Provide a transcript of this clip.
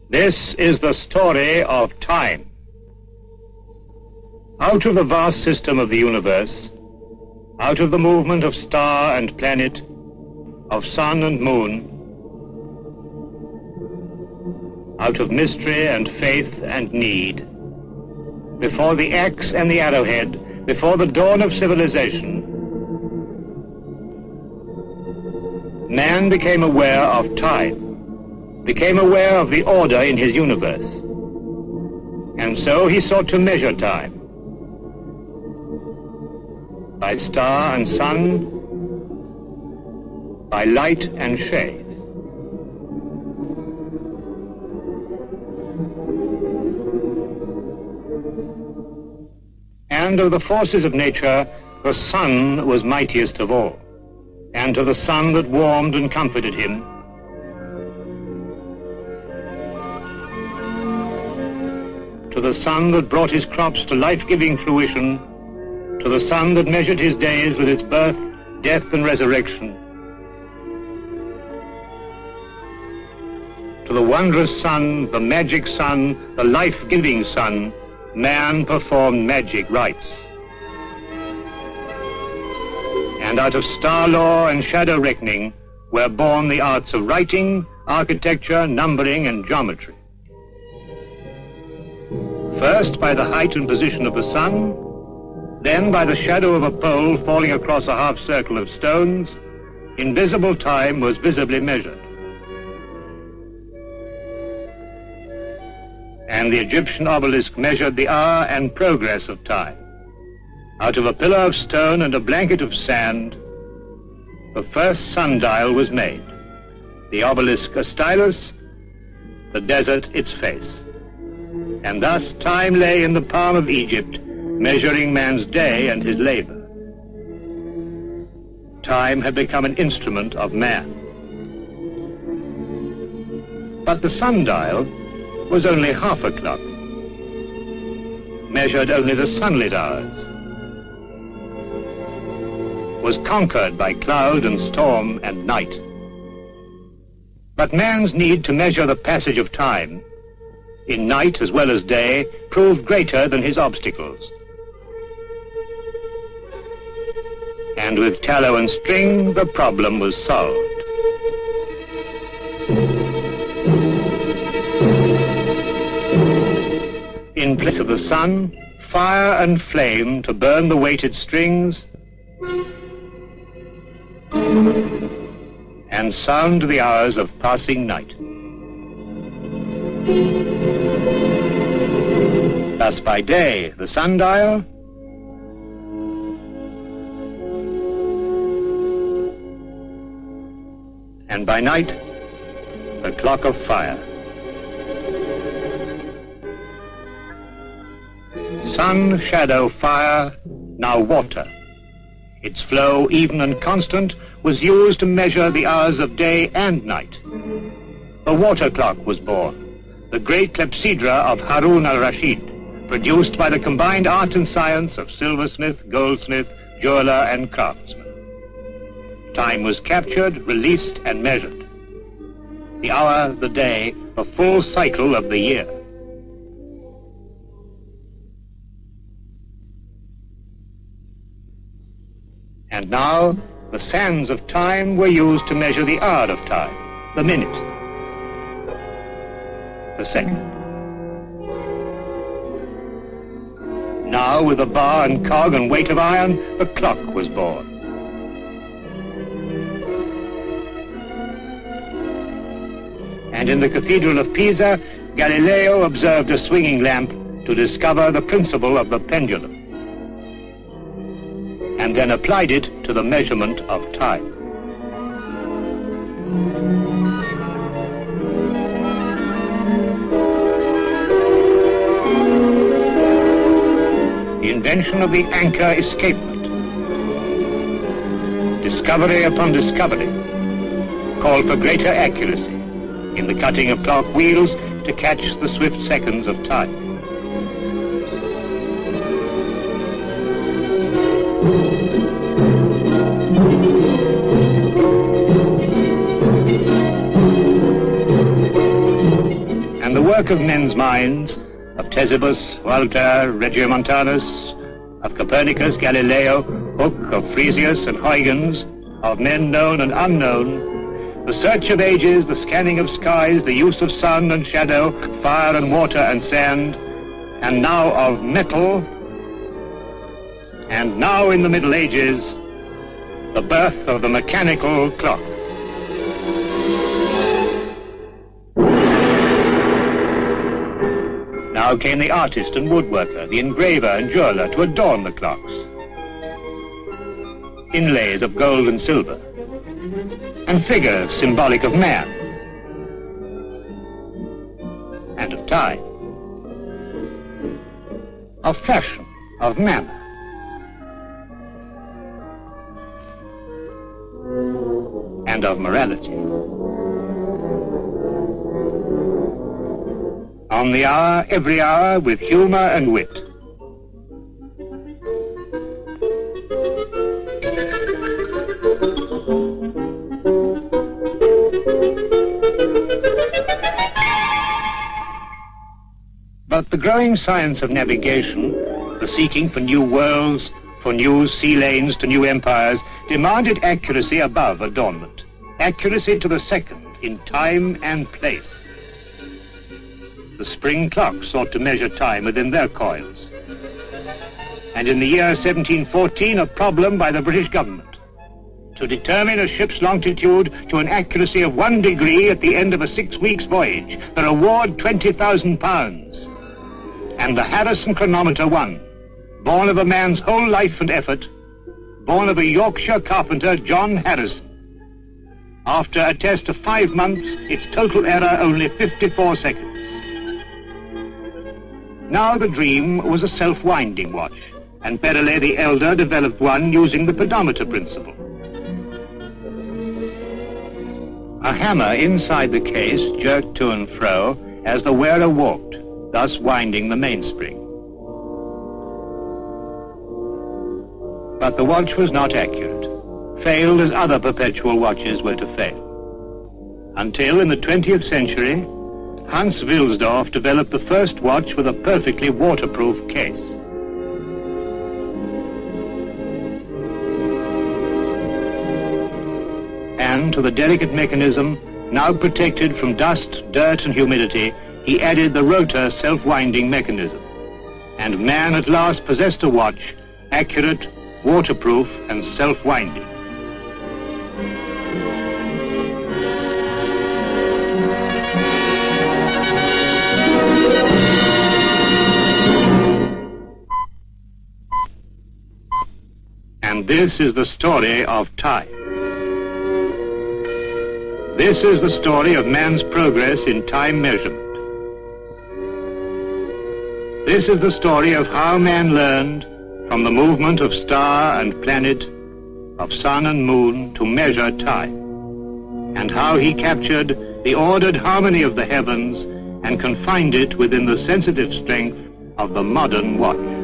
This is the story of time. Out of the vast system of the universe, out of the movement of star and planet, of sun and moon, out of mystery and faith and need, before the axe and the arrowhead, before the dawn of civilization, man became aware of time, became aware of the order in his universe. And so he sought to measure time by star and sun, by light and shade. And of the forces of nature, the sun was mightiest of all. And to the sun that warmed and comforted him, to the sun that brought his crops to life-giving fruition, to the sun that measured his days with its birth, death, and resurrection, to the wondrous sun, the magic sun, the life-giving sun, man performed magic rites. And out of star law and shadow reckoning were born the arts of writing, architecture, numbering, and geometry. First by the height and position of the sun, then by the shadow of a pole falling across a half circle of stones, invisible time was visibly measured. And the Egyptian obelisk measured the hour and progress of time. Out of a pillar of stone and a blanket of sand, the first sundial was made, the obelisk a stylus, the desert its face. And thus time lay in the palm of Egypt, measuring man's day and his labor. Time had become an instrument of man. But the sundial was only half a clock, measured only the sunlit hours, was conquered by cloud and storm and night. But man's need to measure the passage of time, in night as well as day, proved greater than his obstacles. And with tallow and string, the problem was solved. In place of the sun, fire and flame to burn the weighted strings, and sound the hours of passing night. Thus by day, the sundial, and by night, the clock of fire. Sun, shadow, fire, now water. Its flow, even and constant, was used to measure the hours of day and night. The water clock was born, the great clepsydra of Harun al-Rashid, produced by the combined art and science of silversmith, goldsmith, jeweler, and craftsman. Time was captured, released, and measured. The hour, the day, the full cycle of the year. And now, the sands of time were used to measure the hour of time, the minute, the second. Now, with the bar and cog and weight of iron, the clock was born. and in the Cathedral of Pisa, Galileo observed a swinging lamp to discover the principle of the pendulum, and then applied it to the measurement of time. The invention of the anchor escapement, discovery upon discovery, called for greater accuracy in the cutting of clock wheels to catch the swift seconds of time. And the work of men's minds, of Ctesippus, Voltaire, Regiomontanus, of Copernicus, Galileo, Hooke, of Frisius and Huygens, of men known and unknown, the search of ages, the scanning of skies, the use of sun and shadow, fire and water and sand, and now of metal, and now in the Middle Ages, the birth of the mechanical clock. Now came the artist and woodworker, the engraver and jeweler to adorn the clocks. Inlays of gold and silver, and figures symbolic of man and of time, of fashion, of manner. And of morality. On the hour, every hour, with humor and wit. But the growing science of navigation, the seeking for new worlds, for new sea lanes to new empires, demanded accuracy above adornment, accuracy to the second in time and place. The spring clocks sought to measure time within their coils. And in the year 1714, a problem by the British government to determine a ship's longitude to an accuracy of 1 degree at the end of a 6 weeks voyage, the reward £20,000. And the Harrison chronometer won, born of a man's whole life and effort, born of a Yorkshire carpenter, John Harrison. After a test of 5 months, its total error only 54 seconds. Now the dream was a self-winding watch, and Perrellet the elder developed one using the pedometer principle. A hammer inside the case jerked to and fro as the wearer walked, thus winding the mainspring. But the watch was not accurate, failed as other perpetual watches were to fail. Until in the 20th century, Hans Wilsdorf developed the first watch with a perfectly waterproof case. And to the delicate mechanism, now protected from dust, dirt and humidity, he added the rotor self-winding mechanism. And man at last possessed a watch, accurate, waterproof and self-winding. And this is the story of time. This is the story of man's progress in time measurement. This is the story of how man learned from the movement of star and planet, of sun and moon, to measure time, and how he captured the ordered harmony of the heavens and confined it within the sensitive strength of the modern watch.